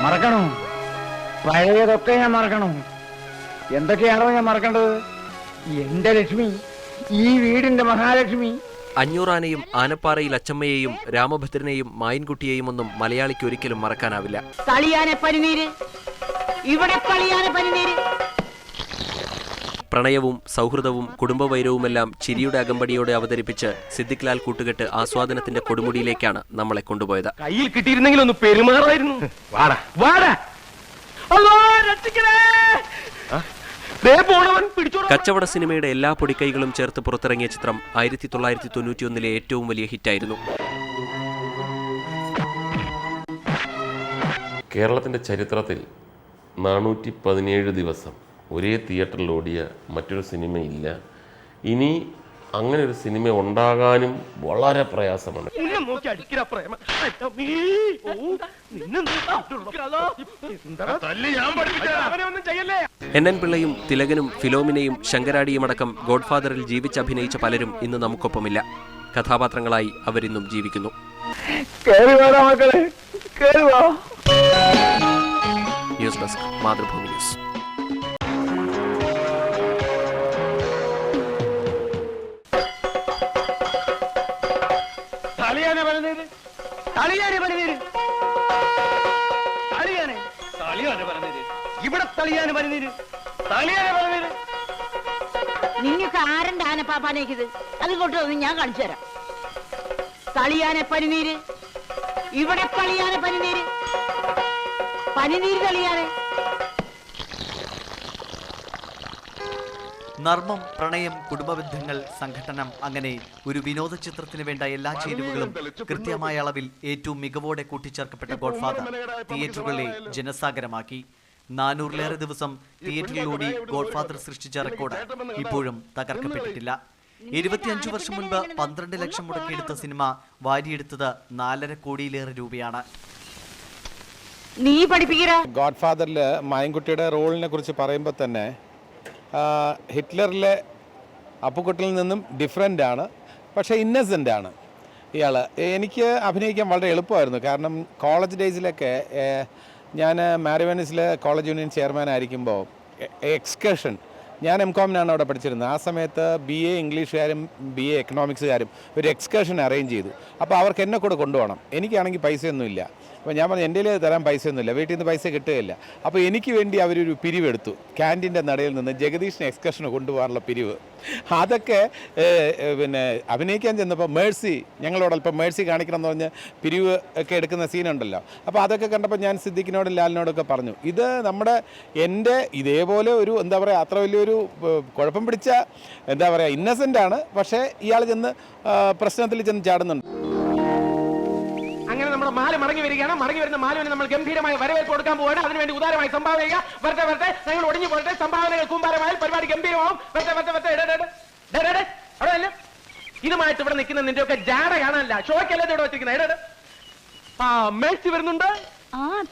മറക്കണം. പഴയതൊക്കെ ഞാൻ മറക്കണം. എന്തൊക്കെയാണോ ഞാൻ മറക്കേണ്ടത്? എന്റെ ലക്ഷ്മി, ഈ വീടിന്റെ മഹാലക്ഷ്മി. അഞ്ഞൂറാനയും ആനപ്പാറയിൽ അച്ചമ്മയെയും രാമഭദ്രനെയും മായൻകുട്ടിയെയും ഒന്നും മലയാളിക്ക് ഒരിക്കലും മറക്കാനാവില്ല. പ്രണയവും സൗഹൃദവും കുടുംബവൈരവുമെല്ലാം ചിരിയുടെ അകമ്പടിയോടെ അവതരിപ്പിച്ച് സിദ്ദിഖ് ലാൽ കൂട്ടുകെട്ട് ആസ്വാദനത്തിന്റെ കൊടുമുടിയിലേക്കാണ് നമ്മളെ കൊണ്ടുപോയത്. കയ്യിൽ കിട്ടിയിരുന്നെങ്കിൽ ഒന്ന് പെരുമാറായിരുന്നു. കച്ചവട സിനിമയുടെ എല്ലാ പൊടിക്കൈകളും ചേർത്ത് പുറത്തിറങ്ങിയ ചിത്രം 1991 ഏറ്റവും വലിയ ഹിറ്റായിരുന്നു. കേരളത്തിൻ്റെ ചരിത്രത്തിൽ 417 ദിവസം ഒരേ തിയേറ്ററിൽ ഓടിയ മറ്റൊരു സിനിമയില്ല. ഇനി അങ്ങനെ ഒരു സിനിമ ഉണ്ടാകാനും വളരെ പ്രയാസമാണ്. NN പിള്ളയും തിലകനും ഫിലോമിനയും ശങ്കരാടിയുമടക്കം ഗോഡ്ഫാദറിൽ ജീവിച്ചഭിനയിച്ച പലരും ഇന്ന് നമുക്കൊപ്പമില്ല. കഥാപാത്രങ്ങളായി അവരിന്നും ജീവിക്കുന്നു. News desk, Mathrubhumi news. നിങ്ങൾക്ക് ആരന്റെ ആനപ്പാപ്പാനേക്കിത്? അത് കൊണ്ടുവന്ന് ഞാൻ കാണിച്ചു തരാം. തളിയാനെ പനിനീര്, ഇവിടെ തളിയാനെ പനിനീര്, പനിനീര് തളിയാനെ. നർമ്മം, പ്രണയം, കുടുംബബന്ധങ്ങൾ, സംഘട്ടനം, അങ്ങനെ ഒരു വിനോദ ചിത്രത്തിന് വേണ്ട എല്ലാ ചേരുവകളും കൃത്യമായ അളവിൽ ഏറ്റവും മികവോടെ കൂട്ടിച്ചേർക്കപ്പെട്ട ഗോഡ്ഫാദർ തിയേറ്ററുകളെ ജനസാഗരമാക്കി. 400-ലേറെ ദിവസം തിയേറ്ററിലൂടെ ഗോഡ്ഫാദർ സൃഷ്ടിച്ച റെക്കോർഡ് ഇപ്പോഴും തകർക്കപ്പെട്ടിട്ടില്ല. 25 വർഷം മുൻപ് 12 ലക്ഷം മുടക്കിയെടുത്ത സിനിമ വാരിയെടുത്തത് 4.5 കോടിയിലേറെ രൂപയാണ്. നീ പഠിപ്പിക്കടാ. ഗോഡ്ഫാദറിൽ മായൻകുട്ടിയുടെ റോളിനെ കുറിച്ച് പറയുമ്പോൾ തന്നെ ഹിറ്റ്ലറിലെ അപ്പുക്കുട്ടിൽ നിന്നും ഡിഫറെൻ്റ് ആണ്. പക്ഷേ ഇന്നസെൻ്റ് ആണ് ഇയാൾ. എനിക്ക് അഭിനയിക്കാൻ വളരെ എളുപ്പമായിരുന്നു. കാരണം കോളേജ് ഡേയ്സിലൊക്കെ ഞാൻ മാരിവനീസിലെ കോളേജ് യൂണിയൻ ചെയർമാൻ ആയിരിക്കുമ്പോൾ എക്സ്കർഷൻ, ഞാൻ MCOM-നാണ് അവിടെ പഠിച്ചിരുന്നത്. ആ സമയത്ത് BA ഇംഗ്ലീഷുകാരും BA എക്കണോമിക്സുകാരും ഒരു എക്സ്കർഷൻ അറേഞ്ച് ചെയ്തു. അപ്പോൾ അവർക്ക് എന്നെ കൂടെ കൊണ്ടുപോകണം. എനിക്കാണെങ്കിൽ പൈസയൊന്നുമില്ല. അപ്പോൾ ഞാൻ പറഞ്ഞു എൻ്റെ തരാൻ പൈസയൊന്നുമില്ല, വീട്ടിൽ നിന്ന് പൈസ കിട്ടുകയില്ല. അപ്പോൾ എനിക്ക് വേണ്ടി അവരൊരു പിരിവെടുത്തു. ക്യാൻറ്റീൻ്റെ നടയിൽ നിന്ന് ജഗദീഷിനെ എക്സ്കർഷന് കൊണ്ടുപോകാനുള്ള പിരിവ്. അതൊക്കെ പിന്നെ അഭിനയിക്കാൻ ചെന്നപ്പോൾ മേഴ്സി, ഞങ്ങളോടല്പം മേഴ്സി കാണിക്കണം എന്ന് പറഞ്ഞ് പിരിവ് ഒക്കെ എടുക്കുന്ന സീനുണ്ടല്ലോ. അപ്പോൾ അതൊക്കെ കണ്ടപ്പോൾ ഞാൻ സിദ്ദിഖിനോടും ലാലിനോടൊക്കെ പറഞ്ഞു, ഇത് നമ്മുടെ എൻ്റെ ഇതേപോലെ ഒരു എന്താ പറയുക അത്ര വലിയൊരു കുഴപ്പം പിടിച്ച എന്താ പറയുക ഇന്നസെൻ്റാണ്. പക്ഷേ ഇയാൾ ചെന്ന് പ്രശ്നത്തിൽ ചെന്ന് ചാടുന്നുണ്ട്. അങ്ങനെ നമ്മുടെ മാല മടങ്ങി വരികയാണ്. മടങ്ങി വരുന്ന മാലുവിന് നമ്മൾ ഗംഭീരമായ വരവേൽപ്പ് കൊടുക്കാൻ പോവുകയാണ്. അതിനുവേണ്ടി ഉദാരമായി സംഭാവന ചെയ്യുക. വരട്ടെ, ഞങ്ങൾ ഒടിഞ്ഞു പോരട്ടെ. സംഭാവനകൾ കൂമ്പാരമായാൽ പരിപാടി ഗംഭീരമാവും. അവിടെ ഇതുമായിട്ട് ഇവിടെ നിൽക്കുന്ന നിന്റെ ഒക്കെ ജാട കാണാനല്ല, ഷോയ്ക്കല്ലേ ഇവിടെ വെച്ചിരിക്കുന്നത്. മേഴ്സി വരുന്നുണ്ട്.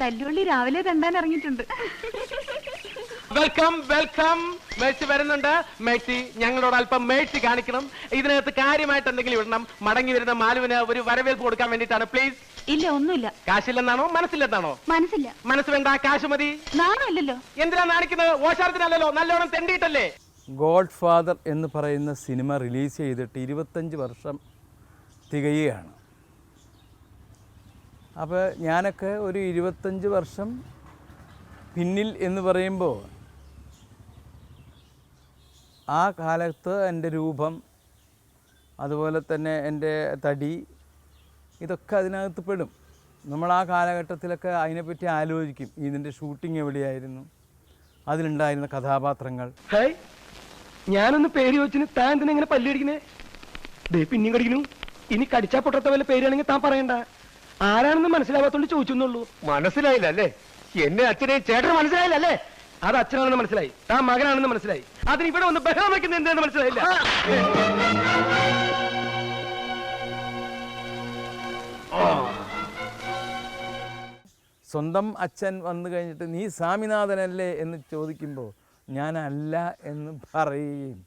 തല്ലുള്ളി രാവിലെ തണ്ടാൻ ഇറങ്ങിയിട്ടുണ്ട്. വെൽക്കം. മേഴ്സി വരുന്നുണ്ട്. മേഴ്സി ഞങ്ങളോട് അല്പം മേഴ്സി കാണിക്കണം. ഇതിനകത്ത് കാര്യമായിട്ട് എന്തെങ്കിലും ഇടണം. മടങ്ങി വരുന്ന മാലുവിന് ഒരു വരവേൽപ്പ് കൊടുക്കാൻ വേണ്ടിയിട്ടാണ്. പ്ലീസ്. ഇല്ല, ഒന്നുമില്ല. കാശില്ലെന്നാണോ മനസ്സില്ലെന്നാണോ? മനസ്സില്ല. മനസ്സ് വേണ്ട, കാശ് മതി. നാണല്ലോ. എന്തിനാ നാണിക്കുന്നത്? ഓശാരത്തിനല്ലോ, നല്ലോണം തെണ്ടിയിട്ടല്ലേ. ഗോഡ്ഫാദർ എന്ന് പറയുന്ന സിനിമ റിലീസ് ചെയ്തിട്ട് 25 വർഷം തികയുകയാണ്. അപ്പോൾ ഞാനൊക്കെ ഒരു 25 വർഷം പിന്നിൽ എന്ന് പറയുമ്പോൾ ആ കാലത്ത് എൻ്റെ രൂപം, അതുപോലെ തന്നെ എൻ്റെ തടി, ഇതൊക്കെ അതിനകത്ത് പെടും. നമ്മൾ ആ കാലഘട്ടത്തിലൊക്കെ അതിനെപ്പറ്റി ആലോചിക്കും. ഇതിൻ്റെ ഷൂട്ടിംഗ് എവിടെയായിരുന്നു, അതിലുണ്ടായിരുന്ന കഥാപാത്രങ്ങൾ. ഞാനൊന്ന് പേര് ചോദിച്ചിന് താൻ എന്തിനാ ഇങ്ങനെ പല്ലടിക്കുന്നേ? പിന്നെയും കടിക്കുന്നു. ഇനി കടിച്ചാ പൊട്ടത്ത വല്ല പേരാണെങ്കിൽ താൻ പറയണ്ട. ആരാണെന്ന് മനസ്സിലാവാത്തോണ്ട് ചോദിച്ചെന്നുള്ളൂ. മനസ്സിലായില്ല അല്ലേ? എന്റെ അച്ഛനെ ചേട്ടന് മനസ്സിലായില്ലല്ലേ? അത് അച്ഛനാണെന്ന് മനസ്സിലായി, താൻ മകനാണെന്ന് മനസ്സിലായി. അതിന് ഇവിടെ ഒന്ന് ബഹളം വയ്ക്കുന്നത് എന്താണെന്ന് മനസ്സിലായില്ല. സ്വന്തം അച്ഛൻ വന്നു കഴിഞ്ഞിട്ട് നീ സ്വാമിനാഥനല്ലേ എന്ന് ചോദിക്കുമ്പോൾ ഞാനല്ല എന്ന് പറയുകയും,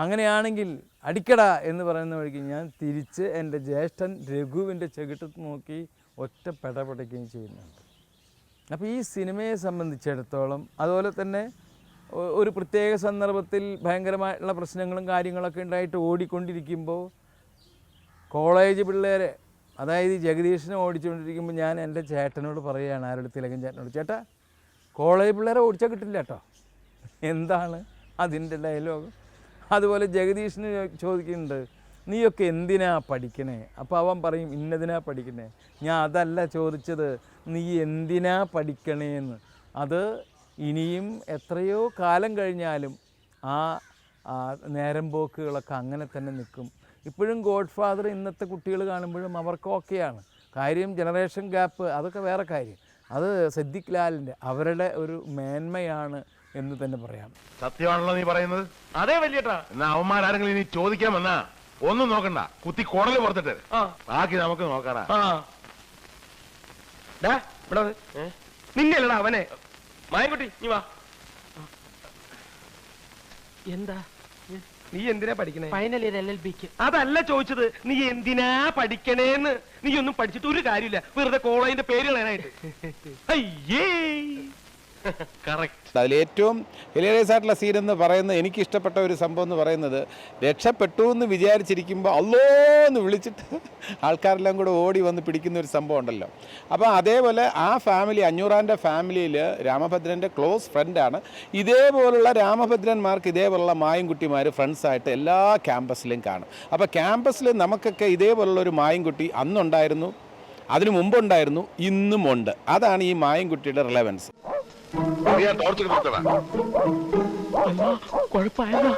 അങ്ങനെയാണെങ്കിൽ അടിക്കടാ എന്ന് പറയുന്ന വഴിക്ക് ഞാൻ തിരിച്ച് എൻ്റെ ജ്യേഷ്ഠൻ രഘുവിൻ്റെ ചെകിട്ടത്ത് നോക്കി ഒറ്റ പെടപെടയ്ക്കുകയും ചെയ്യുന്നുണ്ട്. അപ്പോൾ ഈ സിനിമയെ സംബന്ധിച്ചിടത്തോളം അതുപോലെ തന്നെ ഒരു പ്രത്യേക സന്ദർഭത്തിൽ ഭയങ്കരമായിട്ടുള്ള പ്രശ്നങ്ങളും കാര്യങ്ങളൊക്കെ ഉണ്ടായിട്ട് ഓടിക്കൊണ്ടിരിക്കുമ്പോൾ കോളേജ് പിള്ളേരെ, അതായത് ജഗദീഷിനെ ഓടിച്ചുകൊണ്ടിരിക്കുമ്പോൾ ഞാൻ എൻ്റെ ചേട്ടനോട് പറയുകയാണ്, ആരുടെ തിലകൻ ചേട്ടനോട്, ചേട്ടാ കോളേജ് പിള്ളേരെ ഓടിച്ചാൽ കിട്ടില്ല കേട്ടോ. എന്താണ് അതിൻ്റെ ഡയലോഗ്? അതുപോലെ ജഗദീഷിന് ചോദിക്കുന്നുണ്ട്, നീയൊക്കെ എന്തിനാ പഠിക്കണേ? അപ്പോൾ അവൻ പറയും, ഇന്നതിനാ പഠിക്കണേ. ഞാൻ അതല്ല ചോദിച്ചത്, നീ എന്തിനാ പഠിക്കണേന്ന്. അത് ഇനിയും എത്രയോ കാലം കഴിഞ്ഞാലും ആ നേരം പോക്കുകളൊക്കെ അങ്ങനെ തന്നെ നിൽക്കും. ഇപ്പോഴും ഗോഡ് ഫാദർ ഇന്നത്തെ കുട്ടികൾ കാണുമ്പോഴും അവർക്ക് ഓക്കെയാണ്. കാര്യം ജനറേഷൻ ഗ്യാപ്പ് അതൊക്കെ വേറെ കാര്യം. അത് സിദ്ദിഖ് ലാലിൻ്റെ അവരുടെ ഒരു മേന്മയാണ് എന്ന് തന്നെ പറയാം. സത്യമാണല്ലോ നീ പറയുന്നത്? അതേ വലിയേട്ടാ. എന്നാ അവന്മാരാരെങ്കിലും ഇനി ചോദിക്കാൻ വന്നാ ഒന്നും നോക്കണ്ട, കുത്തി കുടല് പുറത്തിട്ട് ബാക്കി നമുക്ക് നോക്കാടാ. നിന്നല്ലടാ അവനെ. മായൻകുട്ടി നീ വാ. എന്താ നീ എന്തിനാ പഠിക്കണേ? Final year LLB. അതല്ല ചോദിച്ചത്, നീ എന്തിനാ പഠിക്കണേന്ന്. നീ ഒന്നും പഠിച്ചിട്ട് ഒരു കാര്യമില്ല, വെറുതെ കോളേജിന്റെ പേര് കളയാനായിട്ട്. അയ്യേ കറക്റ്റ്. അതിലേറ്റവും ഹിലേറിയസ് ആയിട്ടുള്ള സീൻ എന്ന് പറയുന്നത്, എനിക്കിഷ്ടപ്പെട്ട ഒരു സംഭവം എന്ന് പറയുന്നത്, രക്ഷപ്പെട്ടു എന്ന് വിചാരിച്ചിരിക്കുമ്പോൾ അല്ലോ എന്ന് വിളിച്ചിട്ട് ആൾക്കാരെല്ലാം കൂടെ ഓടി വന്ന് പിടിക്കുന്ന ഒരു സംഭവം ഉണ്ടല്ലോ. അപ്പോൾ അതേപോലെ ആ ഫാമിലി, അഞ്ഞൂറാൻ്റെ ഫാമിലിയിൽ രാമഭദ്രൻ്റെ ക്ലോസ് ഫ്രണ്ടാണ്. ഇതേപോലുള്ള രാമഭദ്രന്മാർക്ക് ഇതേപോലുള്ള മായൻകുട്ടിമാർ ഫ്രണ്ട്സായിട്ട് എല്ലാ ക്യാമ്പസിലും കാണും. അപ്പോൾ ക്യാമ്പസിൽ നമുക്കൊക്കെ ഇതേപോലുള്ള ഒരു മായൻകുട്ടി അന്നുണ്ടായിരുന്നു, അതിനു മുമ്പുണ്ടായിരുന്നു, ഇന്നും ഉണ്ട്. അതാണ് ഈ മായൻകുട്ടിയുടെ റിലവൻസ്. കുഴപ്പമായല്ലോ.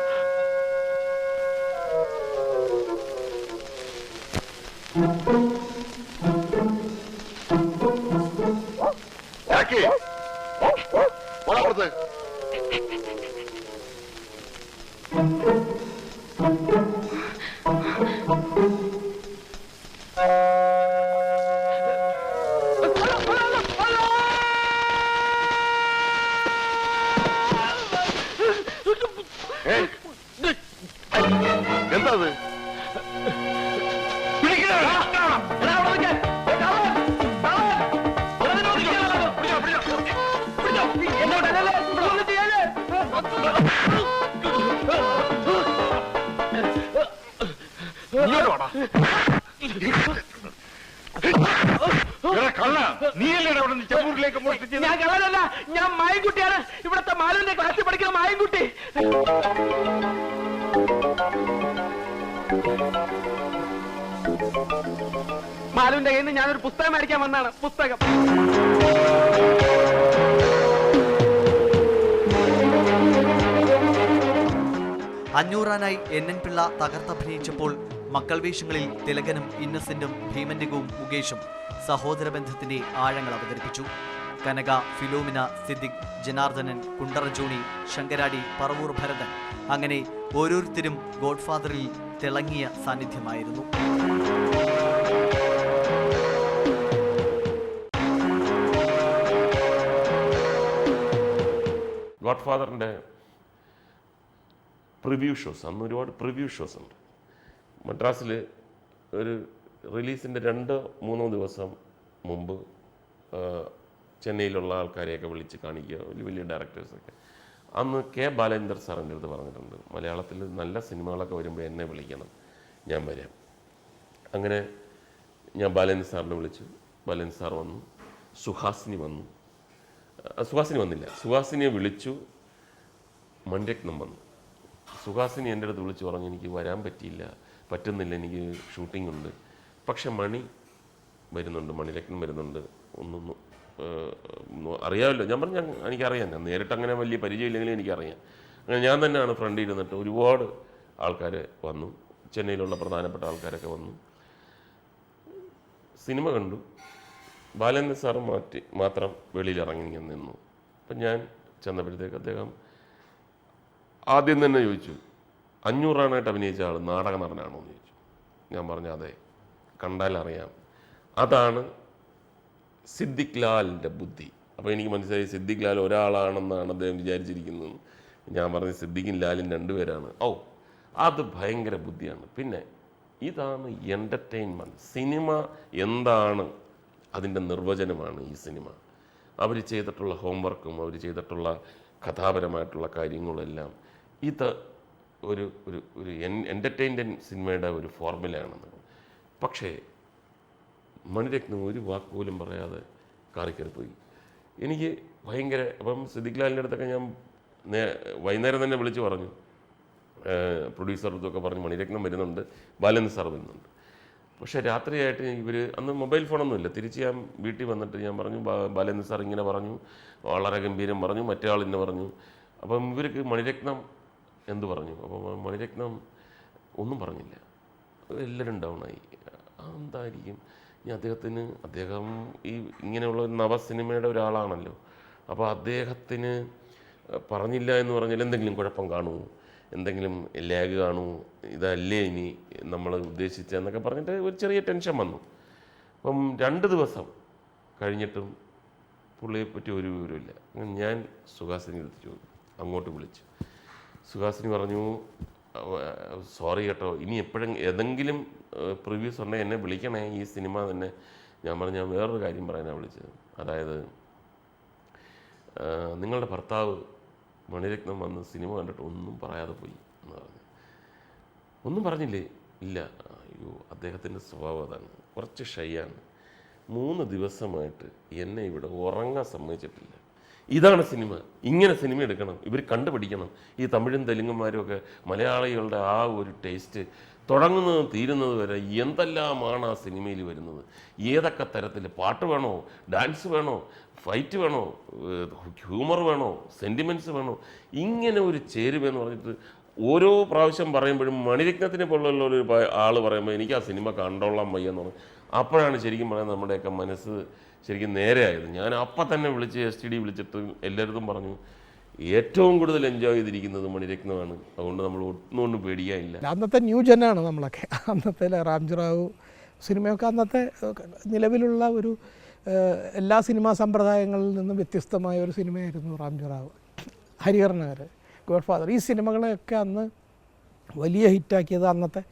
എന്താ ഞാൻ കള്ളനല്ല, ഞാൻ മായൻകുട്ടിയാണ്. ഇവിടത്തെ മാലുവിന്റെ ക്ലാസ്സിൽ പഠിക്കുന്ന മായൻകുട്ടി. മാലുവിന്റെ കയ്യിൽ നിന്ന് ഞാനൊരു പുസ്തകം മേടിക്കാൻ വന്നാണ്. പുസ്തകം അഞ്ഞൂറാനായി NN പിള്ള തകർത്തഭിനയിച്ചപ്പോൾ മക്കൾ വേഷങ്ങളിൽ തിലകനും ഇന്നസെന്റും ഭീമന്റികവും മുകേഷും സഹോദര ബന്ധത്തിന്റെ ആഴങ്ങൾ അവതരിപ്പിച്ചു. കനക, ഫിലോമിന, സിദ്ദിഖ്, ജനാർദ്ദനൻ, കുണ്ടറ ജോണി, ശങ്കരാടി, പറവൂർ ഭരതൻ, അങ്ങനെ ഓരോരുത്തരും ഗോഡ്ഫാദറിൽ തിളങ്ങിയ സാന്നിധ്യമായിരുന്നു. ഗോഡ്ഫാദറിൻ്റെ പ്രിവ്യൂ ഷോസ്, അന്ന് ഒരുപാട് പ്രിവ്യൂ ഷോസ് ഉണ്ട്. മദ്രാസിൽ ഒരു റിലീസിൻ്റെ 2-3 ദിവസം മുമ്പ് ചെന്നൈയിലുള്ള ആൾക്കാരെയൊക്കെ വിളിച്ച് കാണിക്കുക, വലിയ വലിയ ഡയറക്ടേഴ്സൊക്കെ. അന്ന് കെ ബാലേന്ദ്ര സാറിൻ്റെ അടുത്ത് പറഞ്ഞിട്ടുണ്ട്, മലയാളത്തിൽ നല്ല സിനിമകളൊക്കെ വരുമ്പോൾ എന്നെ വിളിക്കണം, ഞാൻ വരാം. അങ്ങനെ ഞാൻ ബാലേന്ദ്ര സാറിനെ വിളിച്ചു. ബാലേന്ദ്ര സാർ വന്നു. സുഹാസിനി വന്നില്ല, സുഹാസിനിയെ വിളിച്ചു. മണിരത്നം വന്നു. സുഹാസിനി എൻ്റെ അടുത്ത് വിളിച്ച് പറഞ്ഞു, എനിക്ക് വരാൻ പറ്റുന്നില്ല, എനിക്ക് ഷൂട്ടിംഗ് ഉണ്ട്, പക്ഷെ മണി വരുന്നുണ്ട്, മണിരത്നം വരുന്നുണ്ട്, ഒന്നൊന്ന് അറിയാമല്ലോ. ഞാൻ പറഞ്ഞു, എനിക്കറിയാം, ഞാൻ നേരിട്ട് അങ്ങനെ വലിയ പരിചയമില്ലെങ്കിലും എനിക്കറിയാം. അങ്ങനെ ഞാൻ തന്നെയാണ് ഫ്രണ്ടിൽ ഇരുന്നിട്ട് ഒരുപാട് ആൾക്കാർ വന്നു, ചെന്നൈയിലുള്ള പ്രധാനപ്പെട്ട ആൾക്കാരൊക്കെ വന്നു, സിനിമ കണ്ടു. ബാലേന്ദ്ര സാറ് മാത്രം വെളിയിലിറങ്ങി നിന്നു. അപ്പം ഞാൻ ചെന്നപ്പോഴത്തേക്ക് അദ്ദേഹം ആദ്യം തന്നെ ചോദിച്ചു, 500 അഭിനയിച്ച ആൾ നാടക നടനാണോ എന്ന് ചോദിച്ചു. ഞാൻ പറഞ്ഞു, അതെ, കണ്ടാൽ അറിയാം, അതാണ് സിദ്ദിഖ് ലാലിൻ്റെ ബുദ്ധി. അപ്പോൾ എനിക്ക് മനസ്സിലായി സിദ്ദിഖ് ലാൽ ഒരാളാണെന്നാണ് അദ്ദേഹം വിചാരിച്ചിരിക്കുന്നത്. ഞാൻ പറഞ്ഞു, സിദ്ദിഖും ലാലും 2 പേരാണ്. അത് ഭയങ്കര ബുദ്ധിയാണ്. പിന്നെ ഇതാണ് എൻ്റർടൈൻമെൻറ്റ്. സിനിമ എന്താണ്, അതിൻ്റെ നിർവചനമാണ് ഈ സിനിമ. അവർ ചെയ്തിട്ടുള്ള ഹോംവർക്കും അവർ ചെയ്തിട്ടുള്ള കഥാപരമായിട്ടുള്ള കാര്യങ്ങളെല്ലാം ഇത് ഒരു ഒരു ഒരു എൻ്റർടൈൻമെൻറ്റ് സിനിമയുടെ ഒരു ഫോർമുലയാണെന്ന്. പക്ഷേ മണിരത്നം ഒരു വാക്ക് പോലും പറയാതെ കാറിക്കറി പോയി. എനിക്ക് ഭയങ്കര അപ്പം സിദ്ദിഖ് ലാലിൻ്റെ അടുത്തൊക്കെ ഞാൻ വൈകുന്നേരം തന്നെ വിളിച്ച് പറഞ്ഞു, പ്രൊഡ്യൂസർക്കൊക്കെ പറഞ്ഞു മണിരത്നം വരുന്നുണ്ട്, ബാലൻ സാർ വരുന്നുണ്ട്. പക്ഷേ രാത്രിയായിട്ട് ഇവർ അന്ന് മൊബൈൽ ഫോണൊന്നുമില്ല. തിരിച്ച് ഞാൻ വീട്ടിൽ വന്നിട്ട് ഞാൻ പറഞ്ഞു ബാലേന്ദ്ര സാർ ഇങ്ങനെ പറഞ്ഞു, വളരെ ഗംഭീരം പറഞ്ഞു, മറ്റേ ആൾ ഇന്നെ പറഞ്ഞു. അപ്പം ഇവർക്ക് മണിരത്നം എന്ത് പറഞ്ഞു? അപ്പം മണിരത്നം ഒന്നും പറഞ്ഞില്ല. എല്ലാവരും ഡൗണായി. എന്തായിരിക്കും ഇനി അദ്ദേഹം ഈ ഇങ്ങനെയുള്ള ഒരു നവ സിനിമയുടെ ഒരാളാണല്ലോ. അപ്പോൾ അദ്ദേഹത്തിന് പറഞ്ഞില്ല എന്ന് പറഞ്ഞാൽ എന്തെങ്കിലും കുഴപ്പം കാണുമോ, എന്തെങ്കിലും ലാഗ് കാണുമോ, ഇതല്ലേ ഇനി നമ്മൾ ഉദ്ദേശിച്ചതെന്നൊക്കെ പറഞ്ഞിട്ട് ഒരു ചെറിയ ടെൻഷൻ വന്നു. അപ്പം 2 ദിവസം കഴിഞ്ഞിട്ടും പുള്ളിയെപ്പറ്റി ഒരു വിവരമില്ല. ഞാൻ സുഹാസിനി എടുത്ത് അങ്ങോട്ട് വിളിച്ചു. സുഹാസിനി പറഞ്ഞു, സോറി കേട്ടോ, ഇനി എപ്പോഴും ഏതെങ്കിലും പ്രിവ്യൂസ് ഉണ്ടെങ്കിൽ എന്നെ വിളിക്കണേ, ഈ സിനിമ തന്നെ. ഞാൻ പറഞ്ഞു, ഞാൻ വേറൊരു കാര്യം പറയാനാണ് വിളിച്ചത്. അതായത് നിങ്ങളുടെ ഭർത്താവ് മണിരത്നം വന്ന് സിനിമ കണ്ടിട്ട് ഒന്നും പറയാതെ പോയി എന്ന് പറഞ്ഞു. ഒന്നും പറഞ്ഞില്ലേ? ഇല്ല. അയ്യോ, അദ്ദേഹത്തിൻ്റെ സ്വഭാവം അതാണ്, കുറച്ച് ഷൈയാണ്. 3 ദിവസമായിട്ട് എന്നെ ഇവിടെ ഉറങ്ങാൻ സമ്മതിച്ചിട്ടില്ല. ഇതാണ് സിനിമ, ഇങ്ങനെ സിനിമ എടുക്കണം, ഇവർ കണ്ടുപിടിക്കണം. ഈ തമിഴും തെലുങ്കുമാരും ഒക്കെ മലയാളികളുടെ ആ ഒരു ടേസ്റ്റ് തുടങ്ങുന്നതും തീരുന്നത് വരെ എന്തെല്ലാമാണ് ആ സിനിമയിൽ വരുന്നത്. ഏതൊക്കെ തരത്തിൽ പാട്ട് വേണോ, ഡാൻസ് വേണോ, ഫൈറ്റ് വേണോ, ഹ്യൂമർ വേണോ, സെൻറ്റിമെൻറ്റ്സ് വേണോ, ഇങ്ങനെ ഒരു ചേരുവെന്ന് പറഞ്ഞിട്ട് ഓരോ പ്രാവശ്യം പറയുമ്പോഴും മണിരത്നത്തിനെ പോലുള്ള ഒരു ആൾ പറയുമ്പോൾ എനിക്ക് ആ സിനിമ കണ്ടോളാൻ വയ്യെന്ന് പറഞ്ഞു. അപ്പോഴാണ് ശരിക്കും പറയുന്നത് നമ്മുടെയൊക്കെ മനസ്സ് ശരിക്കും നേരെയായത്. ഞാൻ അപ്പം തന്നെ വിളിച്ച് STD വിളിച്ചിട്ട് എല്ലായിടത്തും പറഞ്ഞു, ഏറ്റവും കൂടുതൽ എൻജോയ് ചെയ്തിരിക്കുന്നത് മണിരത്നമാണ്, അതുകൊണ്ട് നമ്മൾ ഒന്നും പേടിക്കാനില്ല. അന്നത്തെ ന്യൂ ജനാണ് നമ്മളൊക്കെ. അന്നത്തെ റാംജിറാവു സിനിമയൊക്കെ അന്നത്തെ നിലവിലുള്ള ഒരു എല്ലാ സിനിമാ സമ്പ്രദായങ്ങളിൽ നിന്നും വ്യത്യസ്തമായ ഒരു സിനിമയായിരുന്നു റാംജിറാവു, ഹരിഹരനഗർ, ഗോഡ് ഫാദർ. ഈ സിനിമകളെയൊക്കെ അന്ന് വലിയ ഹിറ്റാക്കിയത് അന്നത്തെ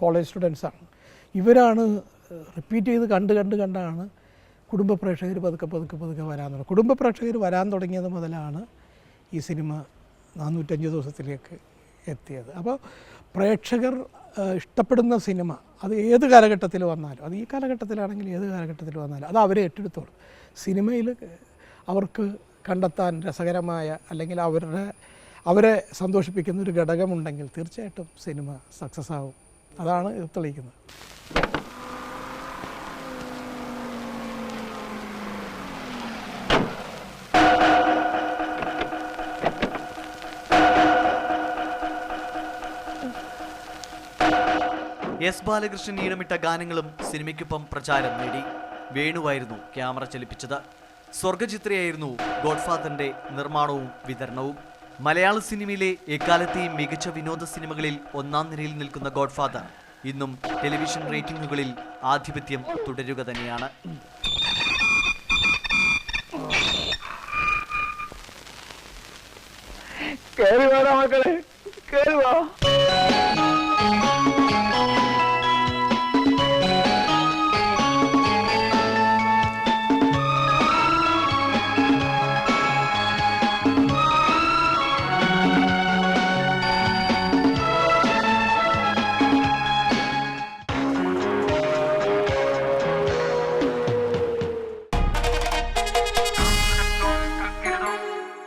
കോളേജ് സ്റ്റുഡൻസാണ്. ഇവരാണ് റിപ്പീറ്റ് ചെയ്ത് കണ്ടാണ് കുടുംബ പ്രേക്ഷകർ പതുക്കെ വരാൻ തുടങ്ങി. കുടുംബ പ്രേക്ഷകർ വരാൻ തുടങ്ങിയത് മുതലാണ് ഈ സിനിമ 405 ദിവസത്തിലേക്ക് എത്തിയത്. അപ്പോൾ പ്രേക്ഷകർ ഇഷ്ടപ്പെടുന്ന സിനിമ അത് ഏത് കാലഘട്ടത്തിൽ വന്നാലും, അത് ഈ കാലഘട്ടത്തിലാണെങ്കിൽ ഏത് കാലഘട്ടത്തിൽ വന്നാലും അത് അവരെ ഏറ്റെടുത്തോളും. സിനിമയിൽ അവർക്ക് കണ്ടെത്താൻ രസകരമായ അല്ലെങ്കിൽ അവരെ സന്തോഷിപ്പിക്കുന്ന ഒരു ഘടകമുണ്ടെങ്കിൽ തീർച്ചയായിട്ടും സിനിമ സക്സസ് ആവും. അതാണ് ഇത് തെളിയിക്കുന്നത്. എസ് ബാലകൃഷ്ണൻ ഈണമിട്ട ഗാനങ്ങളും സിനിമയ്ക്കൊപ്പം പ്രചാരം നേടി. വേണുവായിരുന്നു ക്യാമറ ചലിപ്പിച്ചത്. സ്വർഗചിത്രയായിരുന്നു ഗോഡ്ഫാദറിന്റെ നിർമ്മാണവും വിതരണവും. മലയാള സിനിമയിലെ എക്കാലത്തെയും മികച്ച വിനോദ സിനിമകളിൽ 1ാം നിരയിൽ നിൽക്കുന്ന ഗോഡ്ഫാദർ ഇന്നും ടെലിവിഷൻ റേറ്റിംഗുകളിൽ ആധിപത്യം തുടരുക തന്നെയാണ്. കേറി വാ മക്കളെ, കേറി വാ.